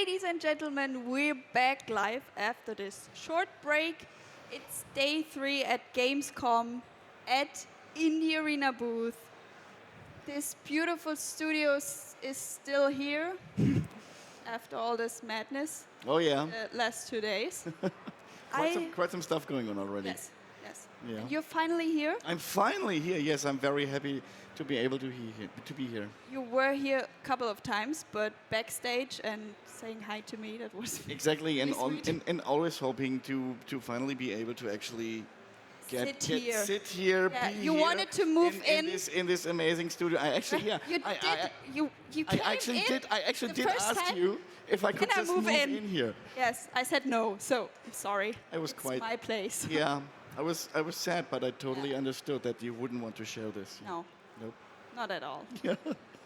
Ladies and gentlemen, we're back live after this short break. It's day 3 at Gamescom at in the arena booth. This beautiful studio is still here after all this madness. Oh yeah. Last 2 days. Quite some stuff going on already. Yes. Yeah. And you're finally here? I'm finally here. Yes, I'm very happy to be able to be here. You were here a couple of times, but backstage and saying hi to me, that was exactly, really and always hoping to finally be able to actually sit here. Yeah, be you here wanted to move in this amazing studio. I actually You came I actually the did first ask time? you if I could Can I just move in? here. Yes, I said no, so I'm sorry. It's my place. Yeah, I was sad, but I totally understood that you wouldn't want to share this. No. Nope. Not at all. Yeah.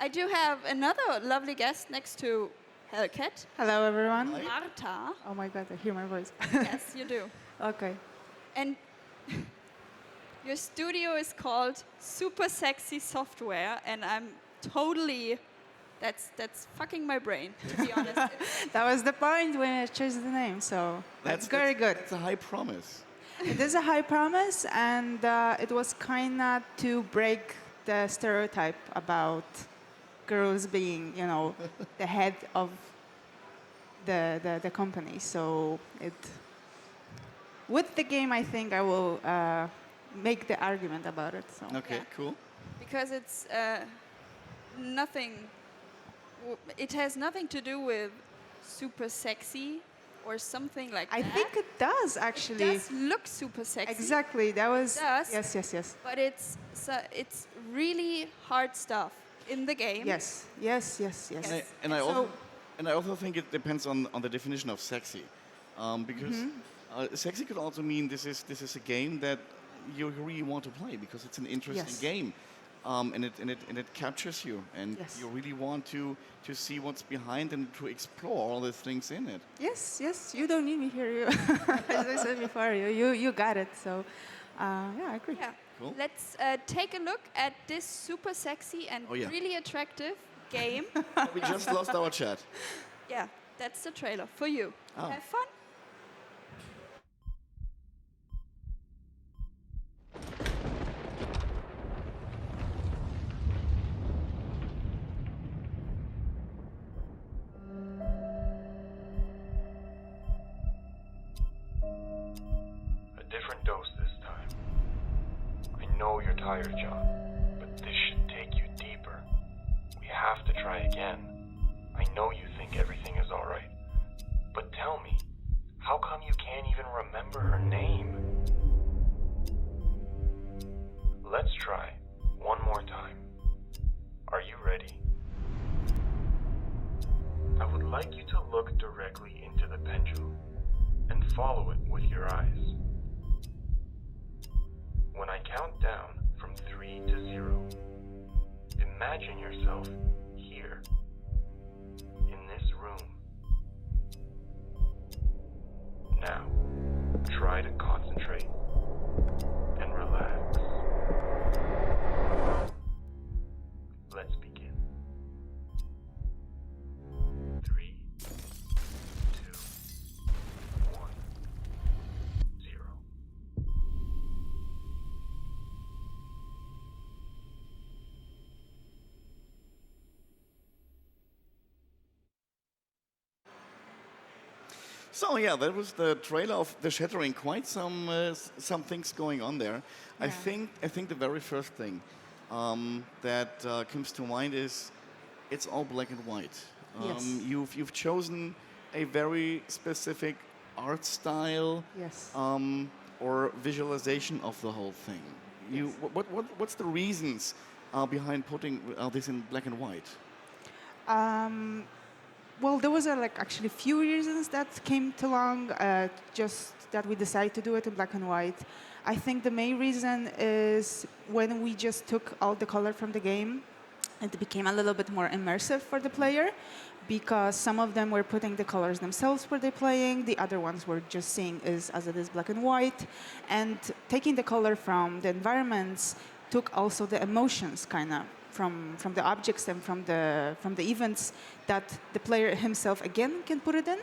I do have another lovely guest next to Hellcat. Hello, everyone. Hi. Marta. Oh my God, I hear my voice. Yes, you do. Okay. And your studio is called Super Sexy Software, and I'm totally... That's fucking my brain, to be honest. That was the point when I chose the name, so that's very good. It's a high promise. It is a high promise, and it was kind of to break the stereotype about girls being, the head of the company. So with the game, I think I will make the argument about it. So. Okay, Yeah. cool. Because it's nothing... It has nothing to do with super sexy or something like that. I think it does, actually. It does look super sexy. Exactly, that was... It does. Yes. But it's really hard stuff in the game. Yes. And I also think it depends on the definition of sexy, because sexy could also mean this is a game that you really want to play because it's an interesting game, and it captures you, and you really want to see what's behind and to explore all the things in it. Yes. You don't need me here. As I said before, you got it. So, I agree. Yeah. Cool. Let's take a look at this super sexy and really attractive game. We just lost our chat. Yeah, that's the trailer for you. Oh. Have fun. Different dose this time. I know you're tired, John, but this should take you deeper. We have to try again. I know you think everything is alright, but tell me, how come you can't even remember her name? Let's try one more time. Are you ready? I would like you to look directly into the pendulum and follow it with your eyes. When I count down from 3 to 0, imagine yourself here, in this room. Now, try to concentrate and relax. Let's begin. 3, 2, 1, 0. So yeah, that was the trailer of the Shattering. Quite some things going on there. Yeah. I think the very first thing that comes to mind is it's all black and white. Yes. You've chosen a very specific art style. Yes. Or visualization of the whole thing. What's the reasons behind putting this in black and white? Well, there was actually few reasons that came along, just that we decided to do it in black and white. I think the main reason is when we just took all the color from the game, it became a little bit more immersive for the player, because some of them were putting the colors themselves where they're playing, the other ones were just seeing as it is black and white, and taking the color from the environments took also the emotions kind of from the objects and from the events that the player himself again can put it in.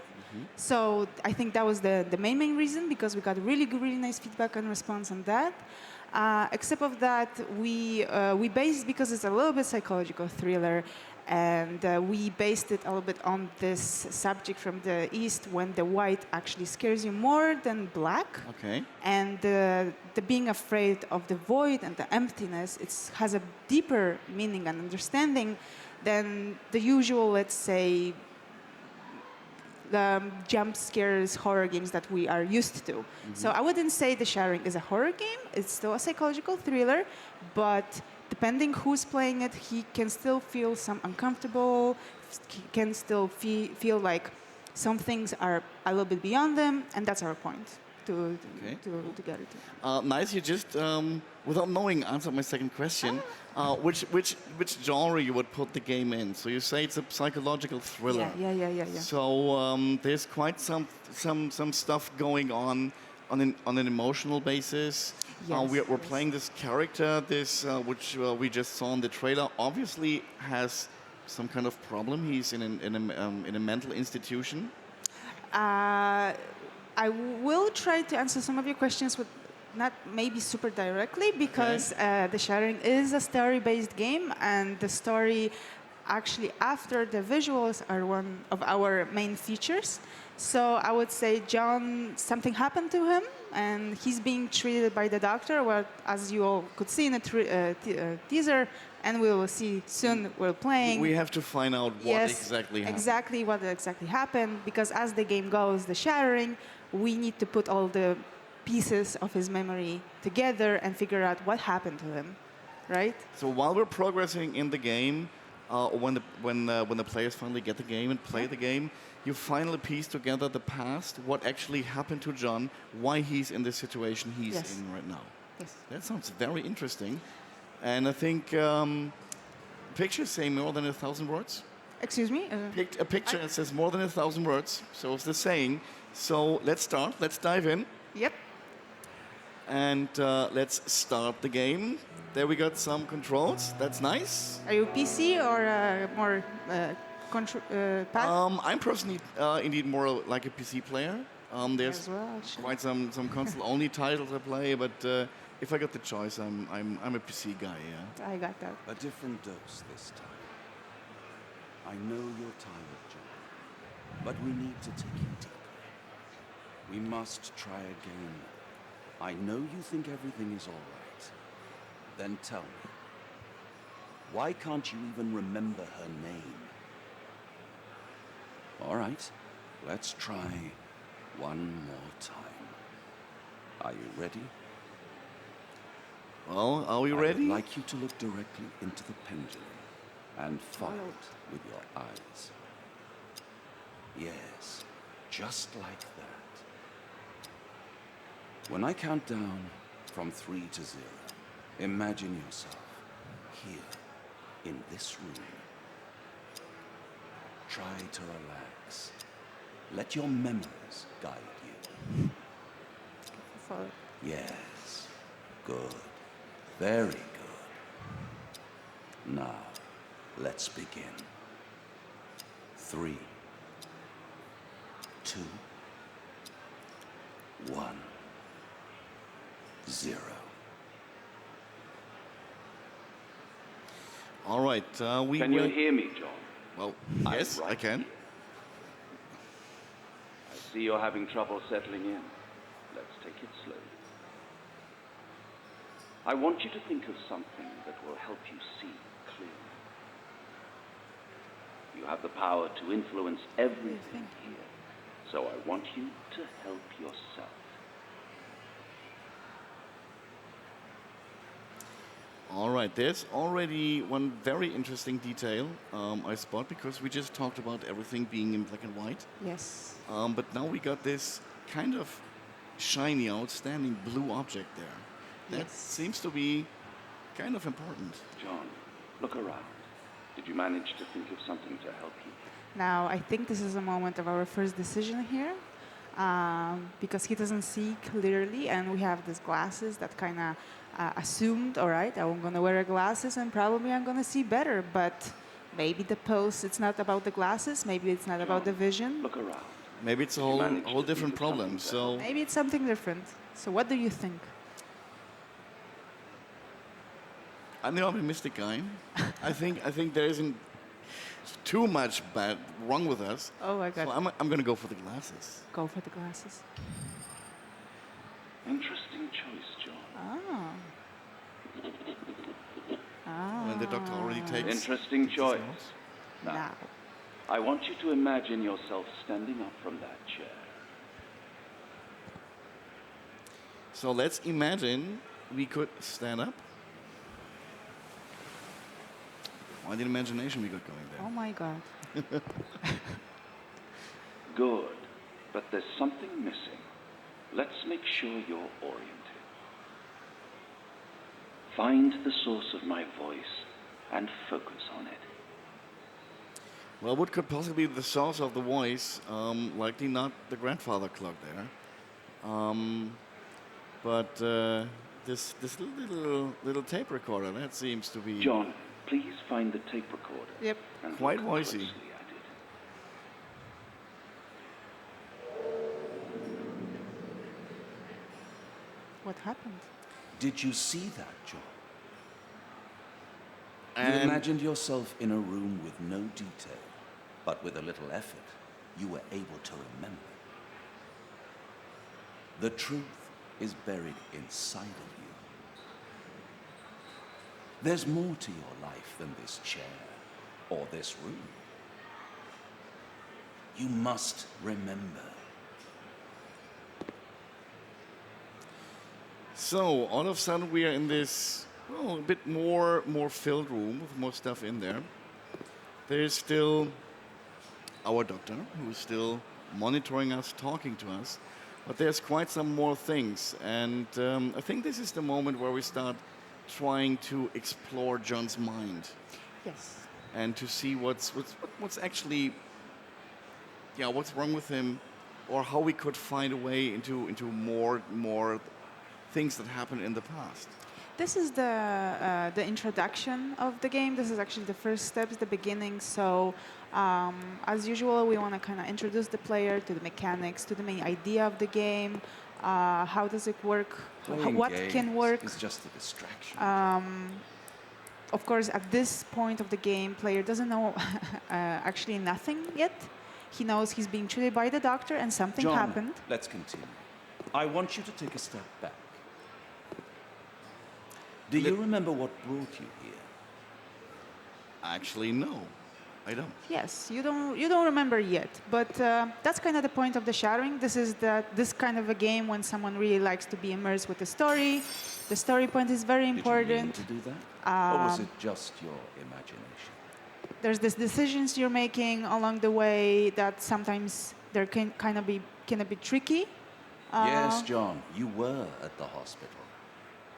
So I think that was the main reason, because we got really nice feedback and response on that. Except of that, we based, because it's a little bit psychological thriller, and we based it a little bit on this subject from the East, when the white actually scares you more than black. Okay. And the being afraid of the void and the emptiness, it has a deeper meaning and understanding than the usual, let's say, the jump scares horror games that we are used to. So I wouldn't say The Shattering is a horror game. It's still a psychological thriller, but depending who's playing it, he can still feel some uncomfortable. He can still feel like some things are a little bit beyond them, and that's our point to get it to. Nice, you just, without knowing, answered my second question. Which genre you would put the game in? So you say it's a psychological thriller. Yeah. So there's quite some stuff going on an emotional basis. Yes, We're playing this character, which we just saw in the trailer. Obviously has some kind of problem. He's in a mental institution. I will try to answer some of your questions with not maybe super directly, because The Shattering is a story-based game, and the story actually after the visuals are one of our main features. So I would say John, something happened to him, and he's being treated by the doctor, well, as you all could see in the teaser, and we will see soon we're playing. We have to find out what exactly happened. Exactly what exactly happened, because as the game goes, The Shattering, we need to put all the pieces of his memory together and figure out what happened to him, right? So while we're progressing in the game, when the players finally get the game and play the game, you finally piece together the past, what actually happened to John, why he's in the situation he's in right now. Yes. That sounds very interesting. And I think pictures say more than 1,000 words. Excuse me? A picture that says more than 1,000 words, so it's the saying. So let's start, let's dive in. Yep. And let's start the game. There we got some controls, that's nice. Are you PC or more pad? I'm personally indeed more like a PC player. There's As well, actually. quite some console-only titles I play, but if I got the choice, I'm a PC guy, yeah. I got that. A different dose this time. I know you're tired, John, but we need to take you deeper. We must try again. I know you think everything is all right. Then tell me, why can't you even remember her name? All right, let's try one more time. Are you ready? Well, are we I ready? would like you to look directly into the pendulum and follow it with your eyes. Yes, just like that. When I count down from 3 to 0, imagine yourself here in this room. Try to relax. Let your memories guide you. Follow. Yes, good. Very good. Now, let's begin. 3, 2, 1, 0. All right, we Can you hear me, John? Well, yes, I can. I see you're having trouble settling in. Let's take it slowly. I want you to think of something that will help you see clearly. You have the power to influence everything here, so I want you to help yourself. All right, there's already one very interesting detail I spot, because we just talked about everything being in black and white. Yes. But now we got this kind of shiny, outstanding blue object there. That seems to be kind of important. John, look around. Did you manage to think of something to help you? Now, I think this is a moment of our first decision here, because he doesn't see clearly, and we have these glasses that kind of assumed, all right, I'm going to wear glasses and probably I'm going to see better. But maybe the post, it's not about the glasses. Maybe it's not about the vision. Look around. Maybe it's a whole different problem. So Maybe it's something different. So what do you think? I'm the optimistic guy. I think there isn't too much bad wrong with us. Oh my God. So I'm going to go for the glasses. Go for the glasses. Interesting choice, John. When the doctor already takes. Interesting choice. notes. Now. I want you to imagine yourself standing up from that chair. So let's imagine we could stand up. Why did imagination we got going there? Oh my God. Good. But there's something missing. Let's make sure you're oriented. Find the source of my voice and focus on it. Well, what could possibly be the source of the voice? Likely not the grandfather clock there. But this little tape recorder, that seems to be John, please find the tape recorder. Yep. And Quite look voicey. closely at it. What happened? Did you see that, John? You And imagined yourself in a room with no detail, but with a little effort, you were able to remember. The truth is buried inside of you. There's more to your life than this chair or this room. You must remember. so all of a sudden we are in this a bit more filled room with more stuff in there. There is still our doctor who's still monitoring us, talking to us, but there's quite some more things. And I think this is the moment where we start trying to explore John's mind Yes. and to see what's actually what's wrong with him, or how we could find a way into more things that happened in the past. This is the introduction of the game. This is actually the first steps, the beginning. So, as usual, we want to kind of introduce the player to the mechanics, to the main idea of the game. How does it work? What can work? It's just a distraction. Of course, at this point of the game, player doesn't know actually nothing yet. He knows he's being treated by the doctor and something John, happened. let's continue. I want you to take a step back. Do you remember what brought you here? Actually, no, I don't. Yes, you don't remember yet, but that's kind of the point of the Shattering. This kind of a game when someone really likes to be immersed with the story. The story point is very important. Did you mean to do that? Or was it just your imagination? There's these decisions you're making along the way that sometimes they can be tricky. Yes, John, you were at the hospital.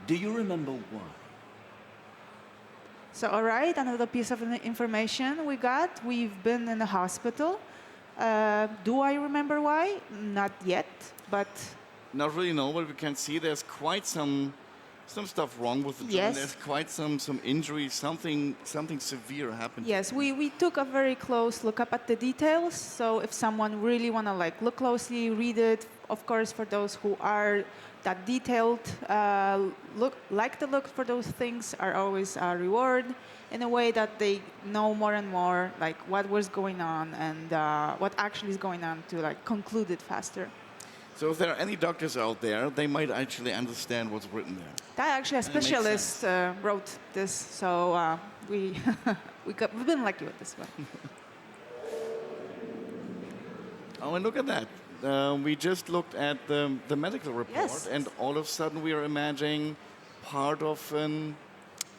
Do you remember why? So, all right, another piece of information we got. We've been in the hospital. Do I remember why? Not yet, but... Not really, no, but we can see there's quite some stuff wrong with the John. Yes. There's quite some injuries, something severe happened. Yes, we took a very close look up at the details. So if someone really want to look closely, read it. Of course, for those who are that detailed, to look for those things are always a reward in a way that they know more and more what was going on and what actually is going on to conclude it faster. So if there are any doctors out there, they might actually understand what's written there. That actually a That makes specialist wrote this, so we've been lucky with this one. Oh, and look at that. We just looked at the medical report, Yes. and all of a sudden we are imagining part of a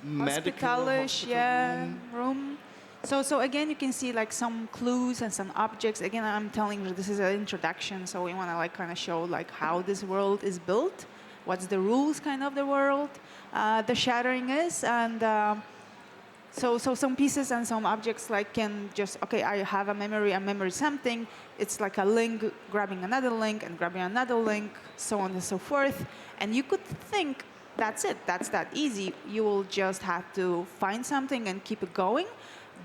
medical Hospitalish, hospital room. room. So again, you can see some clues and some objects. Again, I'm telling you this is an introduction, so we want to kind of show how this world is built, what's the rules kind of the world, the Shattering is, and so some pieces and some objects can just I have a memory something. It's like a link grabbing another link and grabbing another link, so on and so forth. And you could think that's it. That's that easy. You will just have to find something and keep it going.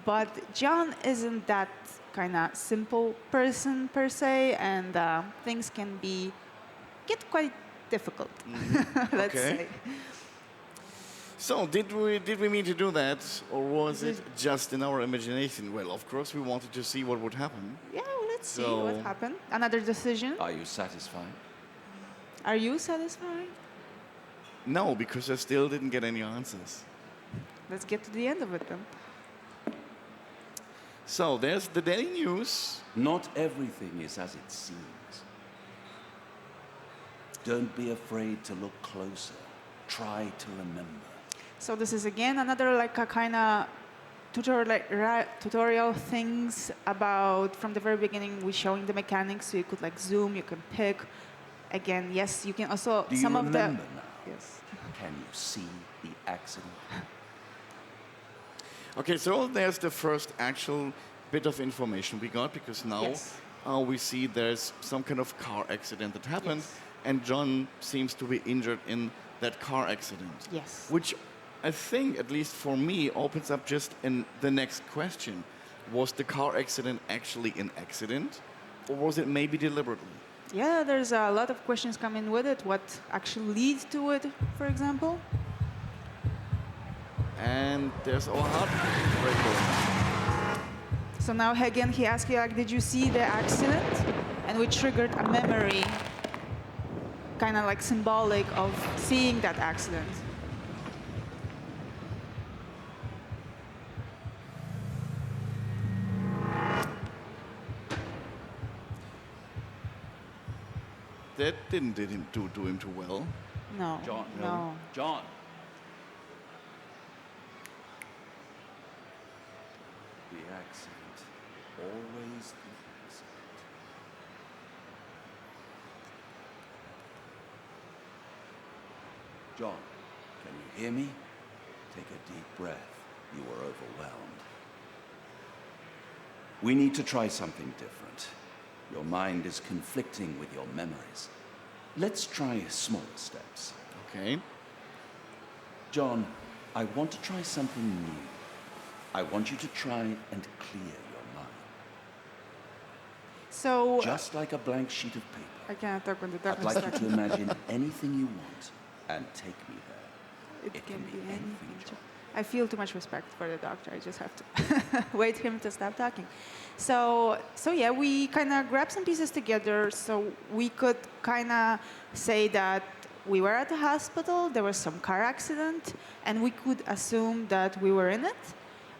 But John isn't that kind of simple person per se, and things can get quite difficult. Let's Okay. say. So did we mean to do that, or was it just in our imagination? Well, of course we wanted to see what would happen. Yeah, well, let's see So- what happened. Another decision. Are you satisfied? Are you satisfied? No, because I still didn't get any answers. Let's get to the end of it then. So there's the daily news. Not everything is as it seems. Don't be afraid to look closer. Try to remember. So this is again another like a kind of tutorial things about from the very beginning. We're showing the mechanics, so you could like zoom, you can pick. Again, yes, you can also Do you some of the remember now? yes. Can you see the accident? Okay, so there's the first actual bit of information we got, because now Yes. we see there's some kind of car accident that happened, Yes. and John seems to be injured in that car accident. Yes. Which I think, at least for me, opens up just in the next question. Was the car accident actually an accident, or was it maybe deliberately? Yeah, there's a lot of questions coming with it. What actually leads to it, for example? And there's our heartbreaker. So now again, he asked you like, did you see the accident? And we triggered a memory, kind of like symbolic of seeing that accident. That didn't do him too well. No. John. No. John. The accident. Always the accident. John, can you hear me? Take a deep breath. You are overwhelmed. We need to try something different. Your mind is conflicting with your memories. Let's try smaller steps. Okay. John, I want to try something new. I want you to try and clear your mind. So Just like a blank sheet of paper. I cannot talk when the I'd darkness like you starts. to imagine anything you want and take me there. It can be anything. I feel too much respect for the doctor. I just have to wait him to stop talking. So yeah, we kind of grabbed some pieces together so we could kind of say that we were at the hospital, there was some car accident, and we could assume that we were in it.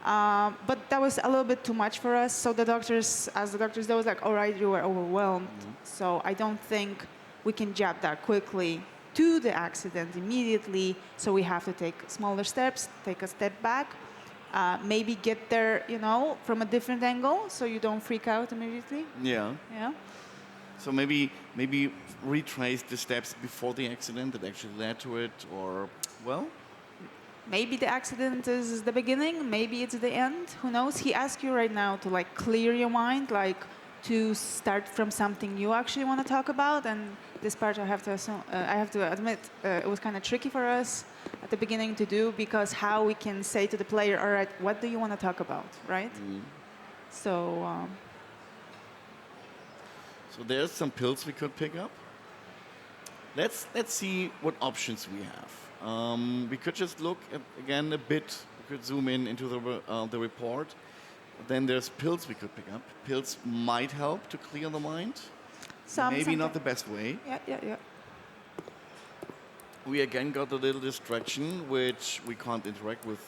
But that was a little bit too much for us. So the doctors, they was like, all right, you were overwhelmed. So I don't think we can jump that quickly to the accident immediately. So we have to take smaller steps, take a step back, maybe get there, from a different angle, so you don't freak out immediately. Yeah. Yeah. So maybe retrace the steps before the accident that actually led to it, or well. Maybe the accident is the beginning, maybe it's the end, who knows? He asked you right now to like clear your mind, like to start from something you actually want to talk about, and this part I have to admit, it was kind of tricky for us at the beginning to do, because how we can say to the player, all right, what do you want to talk about, right? So there's some pills we could pick up. Let's see what options we have. We could just look at, again a bit. We could zoom in into the report. Then there's pills we could pick up. Pills might help to clear the mind. Maybe not the best way. Yeah. We again got a little distraction, which we can't interact with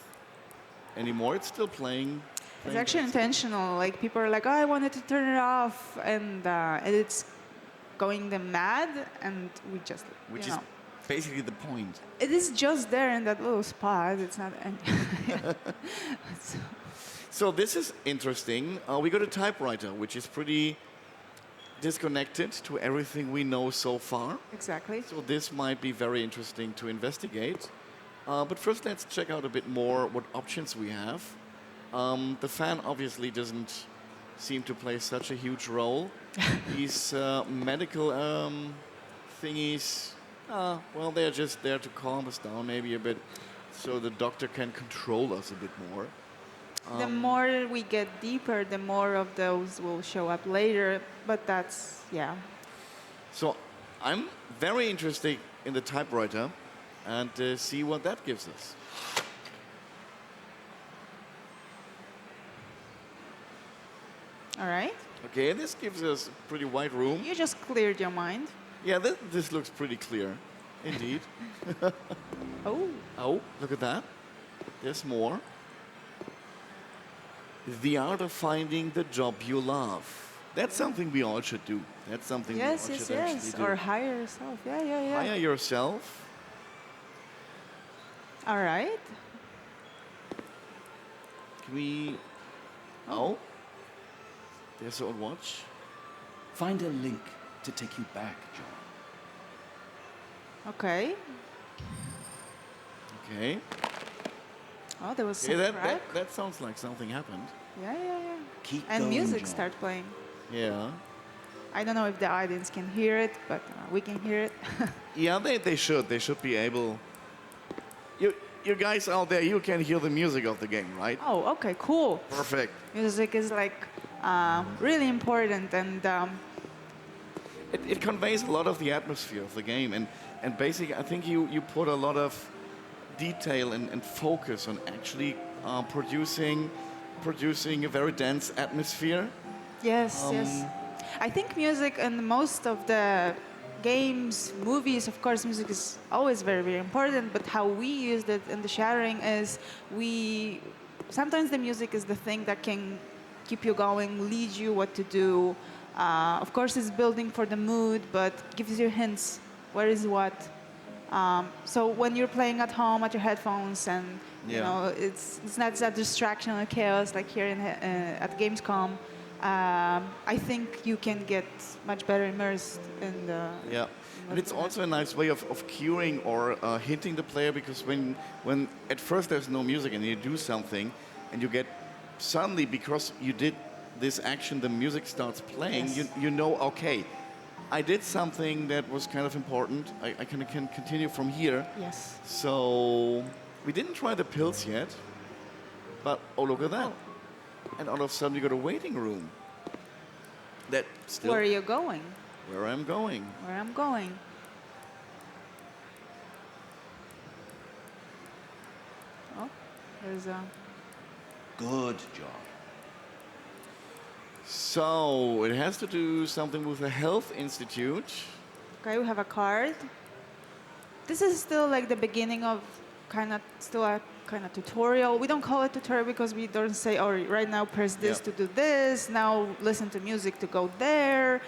anymore. It's still playing. It's actually intentional. Like people are like, oh, I wanted to turn it off, and it's going them mad, and we just, Which is basically the point. It is just there in that little spot. It's not. So this is interesting. We got a typewriter, which is pretty disconnected to everything we know so far. Exactly. So this might be very interesting to investigate. But first, let's check out a bit more what options we have. The fan obviously doesn't seem to play such a huge role. These medical thingies Well, they're just there to calm us down maybe a bit, so the doctor can control us a bit more. The more we get deeper, the more of those will show up later. But that's, yeah. So I'm very interested in the typewriter and see what that gives us. All right. Okay, this gives us a pretty wide room. You just cleared your mind. Yeah, this looks pretty clear, indeed. Oh. Oh, look at that. There's more. The art of finding the job you love. That's something we all should do. That's something we all should actually do. Or hire yourself. Yeah. Hire yourself. All right. Can we... Oh. There's our watch. Find a link to take you back, John. Okay. Okay. Oh, there was Okay, some crack. that sounds like something happened. Yeah. Keep And going, music John. start playing. Yeah. I don't know if the audience can hear it, but we can hear it. Yeah, they should. They should be able... You guys out there, you can hear the music of the game, right? Oh, okay, cool. Perfect. Music is like really important, and It conveys a lot of the atmosphere of the game, and basically, I think you put a lot of detail and focus on actually producing a very dense atmosphere. yes. I think music in most of the games, movies, of course, music is always very, very important, but how we used it in the Shattering is sometimes the music is the thing that can keep you going, lead you what to do. Of course, it's building for the mood, but gives you hints, where is what. So when you're playing at home at your headphones and you know it's not that distraction or chaos like here at Gamescom, I think you can get much better immersed in the... Yeah, and it's also a nice way of cueing or hinting the player, because when at first there's no music and you do something and you get suddenly, because you did this action, the music starts playing, Yes. you know, okay, I did something that was kind of important. I can continue from here. Yes. So we didn't try the pills yet, but oh, look at that. And all of a sudden you got a waiting room. That still... Where are you going? Where I'm going. Where I'm going. Oh, there's a... Good, John. So it has to do something with a health institute. Okay, we have a card. This is still like the beginning of still a kind of tutorial. We don't call it tutorial because we don't say, oh, right now press this to do this, now listen to music to go there.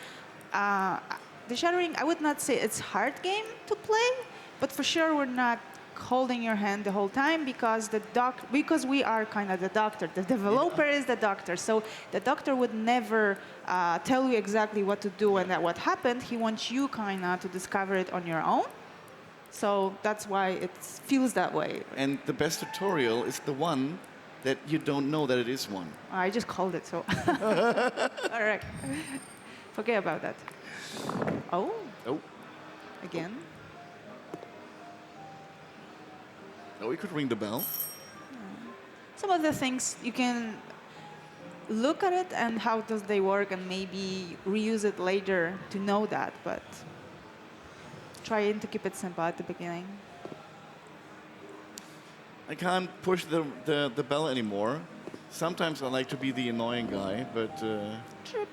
The Shattering, I would not say it's hard game to play, but for sure we're not holding your hand the whole time, because because we are kind of the doctor. The developer is the doctor, so the doctor would never tell you exactly what to do and what happened. He wants you kind of to discover it on your own. So that's why it feels that way. And the best tutorial is the one that you don't know that it is one. I just called it, so. All right. Forget about that. Oh. Oh. Again. Oh, we could ring the bell. Some of the things you can look at it and how does they work and maybe reuse it later to know that, but trying to keep it simple at the beginning. I can't push the bell anymore. Sometimes I like to be the annoying guy, but... Trip.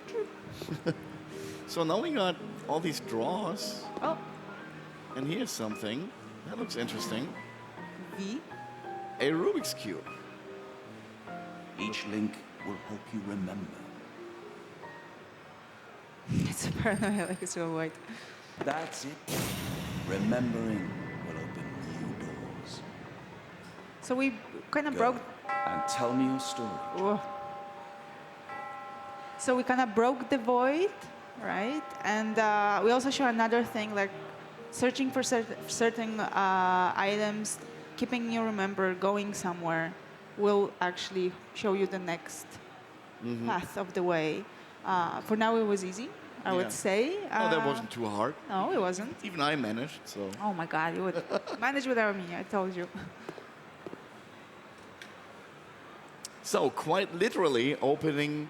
So now we got all these draws. Oh. And here's something. That looks interesting. V. A Rubik's Cube. Each link will help you remember. It's a paranoia, like it's so white. That's it. Remembering will open new doors. So we kind of Go broke... and tell me your story. Whoa. So we kind of broke the void, right? And we also show another thing, like searching for certain items, keeping you remember, going somewhere, will actually show you the next path of the way. For now, it was easy. I would say. Oh, that wasn't too hard. No, it wasn't. Even I managed, so. Oh my God, you would manage without me, I told you. So, quite literally opening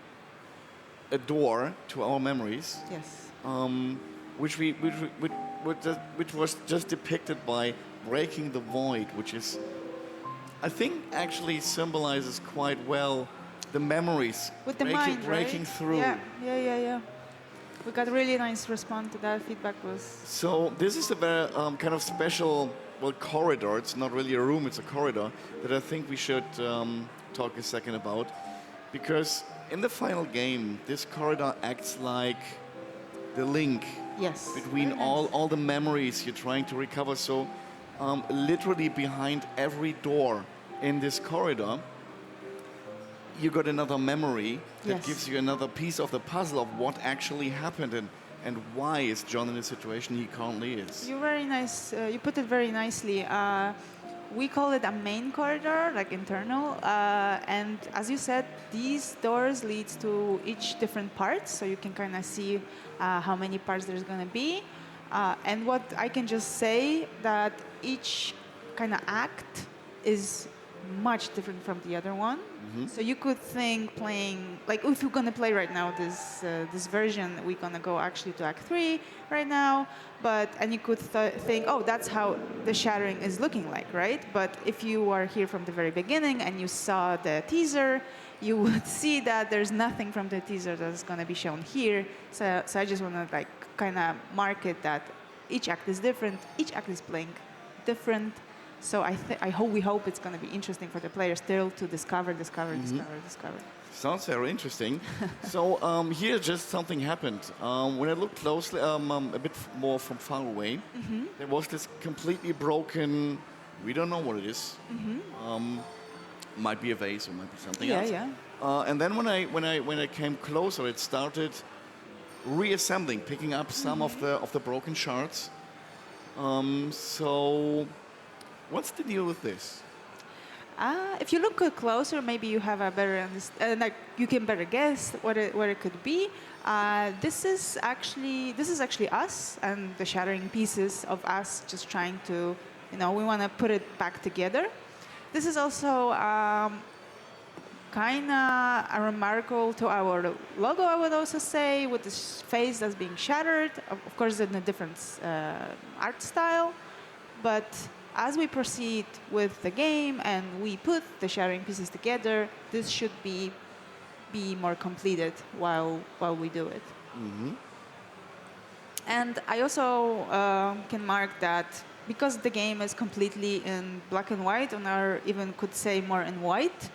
a door to our memories, Yes. which was just depicted by breaking the void, which is, I think, actually symbolizes quite well the memories With the breaking, mind, breaking right? through. Yeah. We got really nice response to that. Feedback was... So this is a very kind of special, well, corridor. It's not really a room, it's a corridor that I think we should talk a second about. Because in the final game, this corridor acts like the link Yes. between Very nice. all the memories you're trying to recover. So literally behind every door in this corridor, you got another memory that Yes. gives you another piece of the puzzle of what actually happened and why is John in the situation he currently is. You're very nice. You put it very nicely. We call it a main corridor, like internal. And as you said, these doors lead to each different parts, so you can kind of see how many parts there's going to be. And what I can just say that each kind of act is much different from the other one. So you could think playing, like if you're gonna play right now this version, we're gonna go actually to Act 3 right now, and you could think, oh, that's how the Shattering is looking like, right? But if you are here from the very beginning and you saw the teaser, you would see that there's nothing from the teaser that's gonna be shown here. So I just wanna like kind of mark it that each act is different, each act is playing different. So we hope it's going to be interesting for the players still to discover. Sounds very interesting. So here just something happened. When I looked closely, a bit more from far away, there was this completely broken, we don't know what it is. Might be a vase or might be something else. And then when I came closer, it started reassembling, picking up some of the broken shards. So what's the deal with this? If you look closer, maybe you have a better like you can better guess what it could be. This is actually us and the shattering pieces of us just trying to, we want to put it back together. This is also kind of a remarkable to our logo, I would also say, with this face that's being shattered, of course in a different art style. But as we proceed with the game and we put the shattering pieces together, this should be more completed while we do it. And I also can mark that because the game is completely in black and white, and I even could say more in white,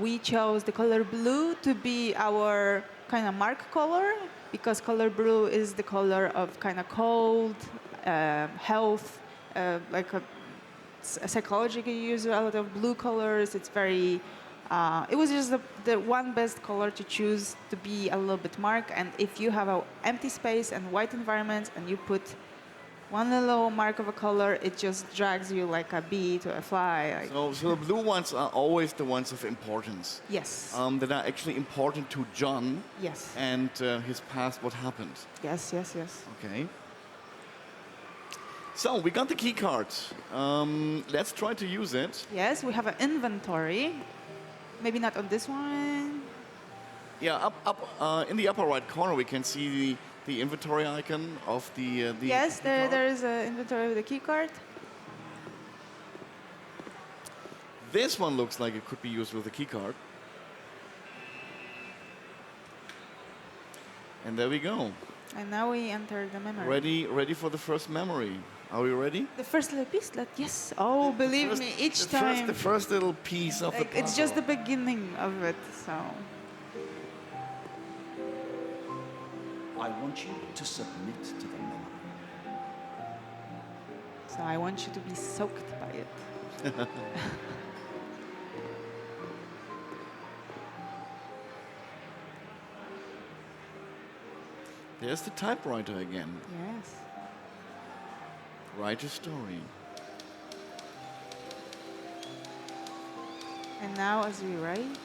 we chose the color blue to be our kind of mark color, because color blue is the color of kind of cold, health, like a psychology you use a lot of blue colors. It's very, it was just the one best color to choose to be a little bit mark. And if you have an empty space and white environment and you put one little mark of a color, it just drags you like a bee to a fly. So the blue ones are always the ones of importance. Yes. That are actually important to John. Yes. And his past, what happened. Yes. Okay. So we got the key card. Let's try to use it. Yes, we have an inventory. Maybe not on this one. Yeah, up in the upper right corner, we can see the inventory icon of the yes, key card. there is an inventory with the key card. This one looks like it could be used with the key card. And there we go. And now we enter the memory. Ready for the first memory. Are we ready? The first little piece, yes. Oh, believe me, each time. The first little piece of the puzzle. It's just the beginning of it, so. I want you to submit to the memory. So I want you to be soaked by it. There's the typewriter again. Yes. Write a story. And now as we write,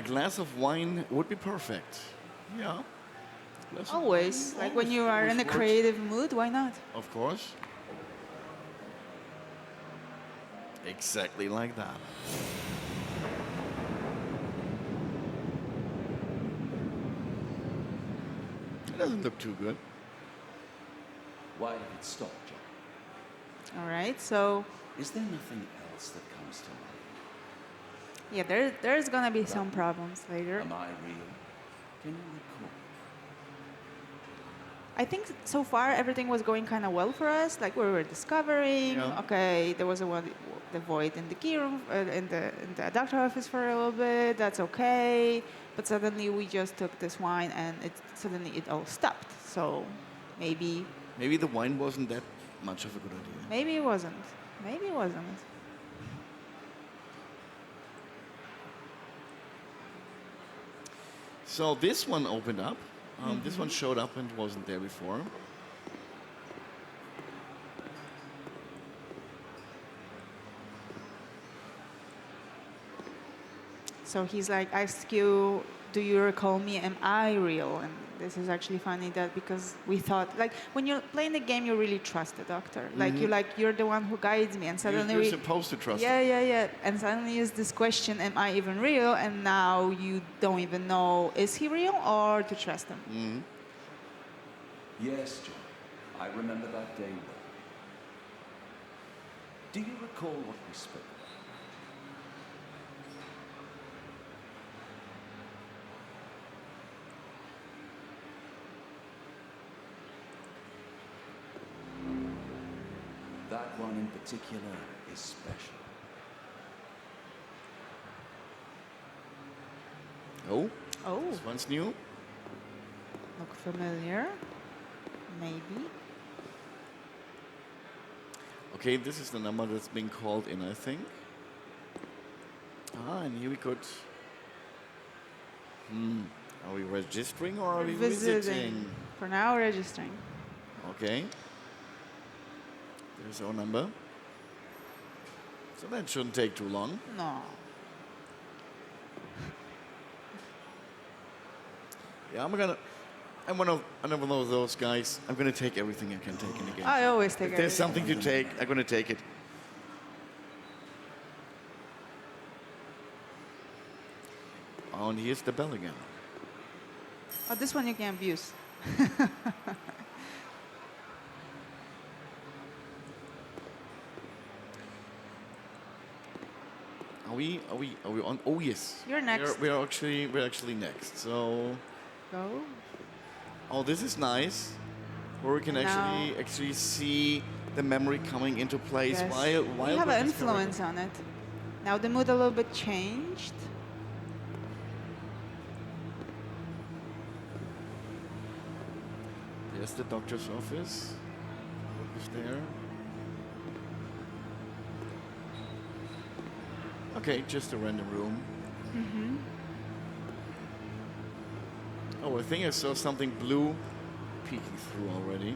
A glass of wine would be perfect. Yeah. Glass of Always. wine Like when you are in a always works. creative mood, why not? Of course. Exactly like that. It doesn't look too good. Why did it stop, John? All right, so Is there nothing else that comes to mind? yeah, there's gonna be some problems later. Am I real? Can you recall? I think so far everything was going kind of well for us. Like we were discovering, Yeah. okay, there was the void in the key room, in the doctor office for a little bit. That's okay, but suddenly we just took this wine and suddenly it all stopped. So maybe Maybe the wine wasn't that much of a good idea. maybe it wasn't. Maybe it wasn't. So this one opened up. This one showed up and wasn't there before. So he's like, ask you, do you recall me? Am I real? And this is actually funny that because we thought, like, when you're playing the game, you really trust the doctor. Like, you're the one who guides me. And suddenly You're supposed to trust yeah, him. yeah, yeah. And suddenly is this question, am I even real? And now you don't even know, is he real or to trust him? Yes, John. I remember that day well. Do you recall what we spoke about? That one in particular is special. Oh, Oh, this one's new. look familiar. Maybe. Okay, this is the number that's being called in, I think. Ah, and here we could... Are we registering or are we visiting? For now, registering. Okay. There's our number. So that shouldn't take too long. No. Yeah, I'm one of those guys. I'm gonna take everything I can take in the game. I always take If there's everything. something to take, I'm gonna take it. Oh, and here's the bell again. Oh, this one you can abuse. Are we on? Oh yes. You're next. We're actually next. So, Go. oh, this is nice. Where we can And now- actually see the memory coming into place Yes. while We have we're an discovering. influence on it. Now the mood a little bit changed. There's the doctor's office. What is there? Okay, just a random room. Oh, I think I saw something blue peeking through already.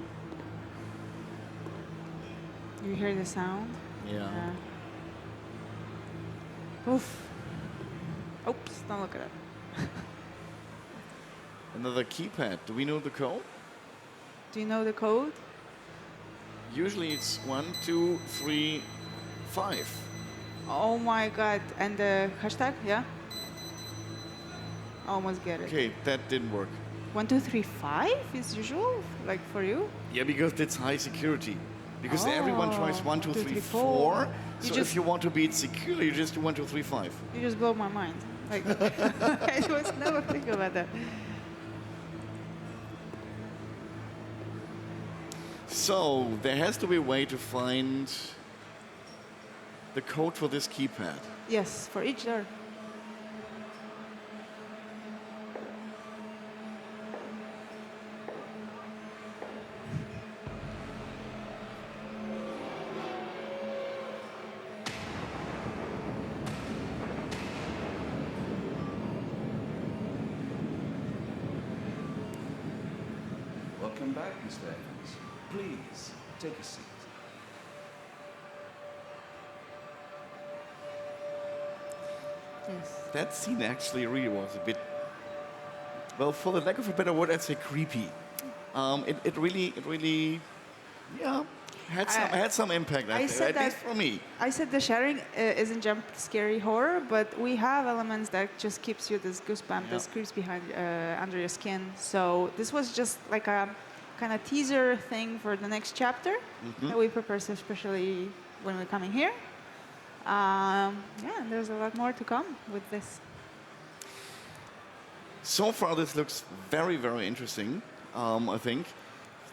You hear the sound? Yeah. Oof. Oops, don't look at it. Another keypad. Do we know the code? Do you know the code? Usually it's 1, 2, 3, 5. Oh my god. And the hashtag, yeah? Almost get it. Okay, that didn't work. 1, 2, 3, 5 is usual, like for you? Yeah, because it's high security. Because everyone tries 1, 2, 3, 4. You So just- if you want to be secure, you just do 1, 2, 3, 5. You just blow my mind. Like, I was never thinking about that. So there has to be a way to find the code for this keypad. Yes, for each door. Welcome back, Mr. Evans. Please, take a seat. Yes. That scene actually really was a bit, well, for the lack of a better word, I'd say creepy. It really, yeah, had some impact. I said at least that- for me. I said the sharing isn't jump scary horror, but we have elements that just keeps you this goosebump, this creeps behind under your skin. So this was just like a kind of teaser thing for the next chapter that we prepare, especially when we're coming here. Yeah, there's a lot more to come with this. So far, this looks very, very interesting. I think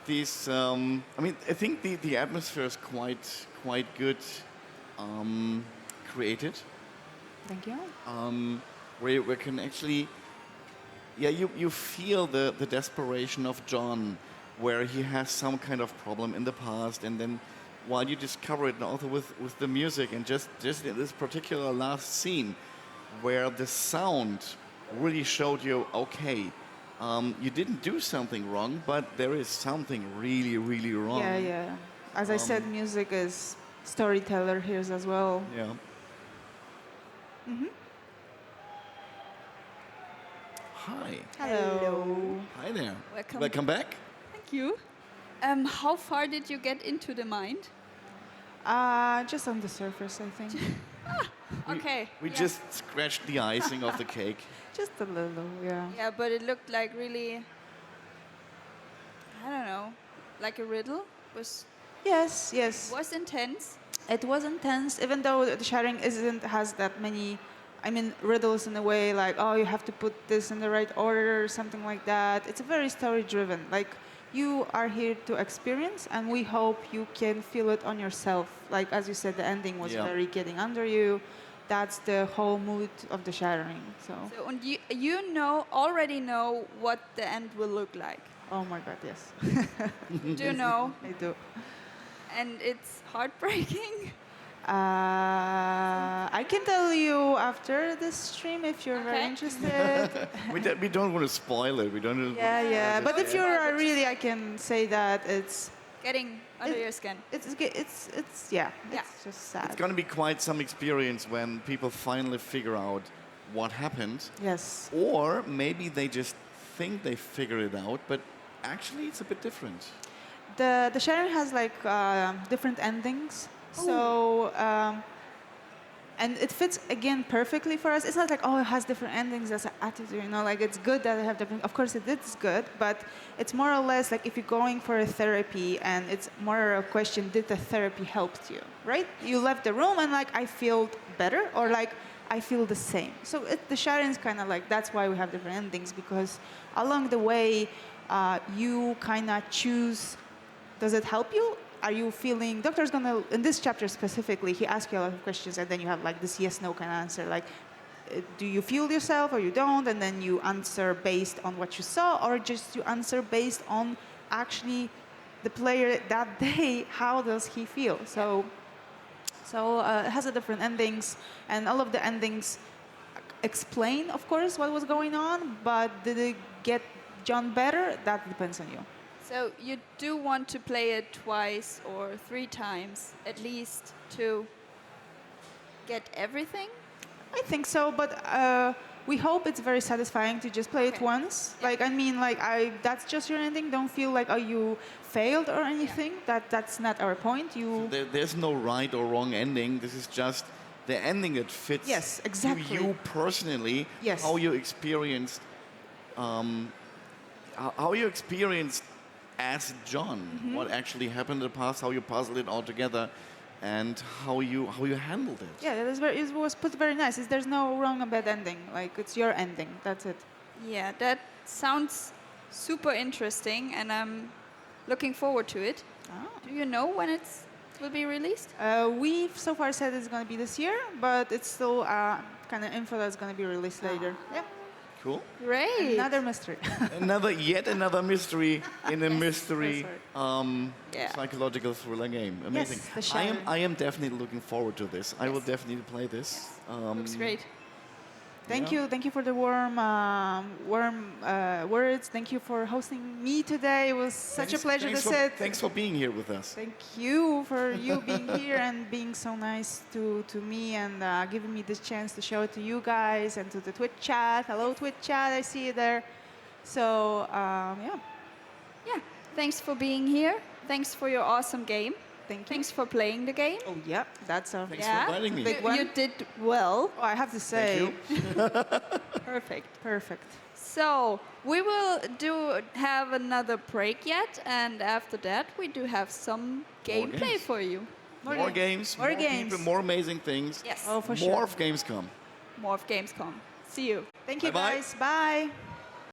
these. I mean, I think the atmosphere is quite good, created. Thank you. Where we can actually, yeah, you feel the desperation of John, where he has some kind of problem in the past, and then while you discover it, and also with the music, and just in this particular last scene, where the sound really showed you, okay, you didn't do something wrong, but there is something really, really wrong. Yeah, yeah. As I said, music is storyteller here as well. Yeah. Hi. Hello. Hi there. Welcome. Welcome back. Thank you. How far did you get into the mind? Just on the surface, I think. Okay. We yeah. just scratched the icing of the cake. Just a little, yeah. Yeah, but it looked like really, I don't know, like a riddle. Yes, yes. Was intense. It was intense, even though the sharing has that many, I mean, riddles in a way, like, oh, you have to put this in the right order or something like that. It's very story-driven. Like, you are here to experience, and we hope you can feel it on yourself. Like, as you said, the ending was Yeah. very getting under you. That's the whole mood of the sharing. So, So, and you already know what the end will look like. oh my God, yes. Do you know? I do. And it's heartbreaking. I can tell you after this stream if you're very Okay. interested. We don't want to spoil it. We don't. Yeah, yeah. But if yeah. you're really, I can say that it's Getting under your skin. yeah. It's just sad. It's going to be quite some experience when people finally figure out what happened, Yes. or maybe they just think they figured it out, but actually it's a bit different. The sharing has like different endings. So and it fits again perfectly for us. It's not like, oh, it has different endings as an attitude, you know, like it's good that they have different. Of course, it is good, but it's more or less like if you're going for a therapy and it's more a question, did the therapy help you, right? You left the room and like, I feel better, or like, I feel the same. So the sharing is kind of like, that's why we have different endings, because along the way, you kind of choose, does it help you? Are you feeling, doctor's gonna, in this chapter specifically, he asks you a lot of questions and then you have like this yes, no kind of answer. Like, do you feel yourself or you don't? And then you answer based on what you saw, or just you answer based on actually the player that day, how does he feel? So it has a different endings, and all of the endings explain, of course, what was going on, but did it get John better? That depends on you. So you do want to play it twice or 3 times at least to get everything? I think so, but we hope it's very satisfying to just play it Okay. once. Yeah. Like, I mean, like, that's just your ending. Don't feel like, oh, you failed or anything. That's not our point. There's no right or wrong ending. This is just the ending that fits Yes, exactly. you personally. Yes. How you experienced, how you experienced as John, what actually happened in the past, how you puzzled it all together, and how you handled it. Yeah, it was put very nice. There's no wrong and bad ending. Like, it's your ending. That's it. Yeah, that sounds super interesting, and I'm looking forward to it. Oh. Do you know when it will be released? We've so far said it's going to be this year, but it's still kind of info that's going to be released later. Yeah. Cool. Great. Another mystery. Yet another mystery in a mystery Yeah. psychological thriller game. Amazing. The Shattering. I am definitely looking forward to this. I will definitely play this. Looks great. Thank you for the warm words. Thank you for hosting me today. It was such a pleasure to sit. Thanks for being here with us. Thank you for you being here and being so nice to me and giving me this chance to show it to you guys and to the Twitch chat. Hello, Twitch chat. I see you there. So, yeah. Yeah, thanks for being here. Thanks for your awesome game. Thank you. Thanks for playing the game. Oh, yeah, that's a Thanks for inviting me. big one. You did well. Oh, I have to say. Thank you. Perfect. Perfect. So we will have another break yet, and after that we do have some gameplay games. for you. More games, more games. people, more amazing things. Yes. Oh, for More sure. of Gamescom. More of Gamescom. See you. Thank you, Bye-bye. guys. Bye.